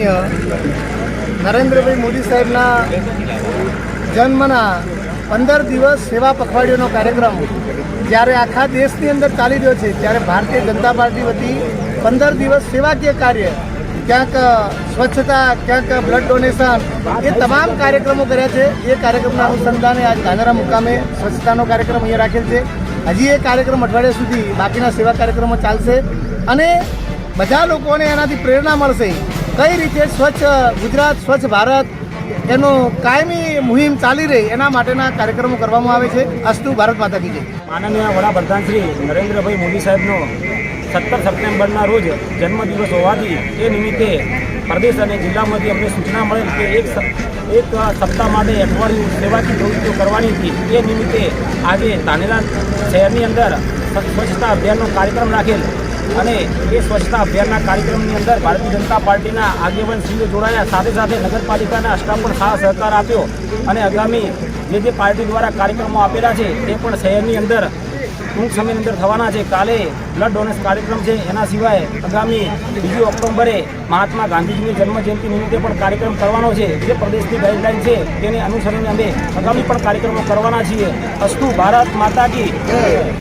માનનીય નરેન્દ્રભાઈ મોદી સાહેબના જન્મના 15 દિવસ સેવા પખવાડિયાનો કાર્યક્રમ જ્યારે આખા દેશની અંદર ચાલી રહ્યો છે, ત્યારે ભારતીય જનતા પાર્ટી વતી 15 દિવસ સેવાકીય કાર્ય, ક્યાંક સ્વચ્છતા, ક્યાંક બ્લડ ડોનેશન, એ તમામ કાર્યક્રમો કર્યા છે। એ કાર્યક્રમના અનુસંધાને આજ ધાનેરા મુકામે સ્વચ્છતાનો કાર્યક્રમ અહીંયા રાખેલ છે। હજી એ કાર્યક્રમ અઠવાડિયા સુધી બાકીના સેવા કાર્યક્રમો ચાલશે અને બધા લોકોને એનાથી પ્રેરણા મળશે કઈ રીતે સ્વચ્છ ગુજરાત, સ્વચ્છ ભારત એનો કાયમી મુહિમ ચાલી રહી એના માટેના કાર્યક્રમો કરવામાં આવે છે। અસ્તુ ભારત માતા કી જય। માનનીય વડાપ્રધાન શ્રી નરેન્દ્રભાઈ મોદી સાહેબનો 17 સપ્ટેમ્બરના રોજ જન્મદિવસ હોવાથી એ નિમિત્તે પ્રદેશ અને જિલ્લામાંથી અમને સૂચના મળેલ કે એક સપ્તાહ માટે અઠવાડિયું સેવાકીય પ્રવૃત્તિઓ કરવાની હતી। એ નિમિત્તે આજે ધાનેરા શહેરની અંદર સ્વચ્છતા અભિયાનનો કાર્યક્રમ રાખેલ અને એ સ્વચ્છતા અભિયાનના કાર્યક્રમની અંદર ભારતીય જનતા પાર્ટીના આગેવાનશ્રીઓ જોડાયા, સાથે સાથે નગરપાલિકાના સ્ટાફ પણ સાથ સહકાર આપ્યો અને આગામી જે પાર્ટી દ્વારા કાર્યક્રમો આપેલા છે તે પણ શહેરની અંદર ટૂંક સમયની અંદર થવાના છે। કાલે બ્લડ ડોનેશન કાર્યક્રમ છે, એના સિવાય આગામી 2 ઓક્ટોબરે મહાત્મા ગાંધીજીની જન્મજયંતિ નિમિત્તે પણ કાર્યક્રમ કરવાનો છે। જે પ્રદેશની ગાઈડલાઈન છે તેને અનુસરીને અમે આગામી પણ કાર્યક્રમો કરવાના છીએ। અસ્તુ ભારત માતા કી જય।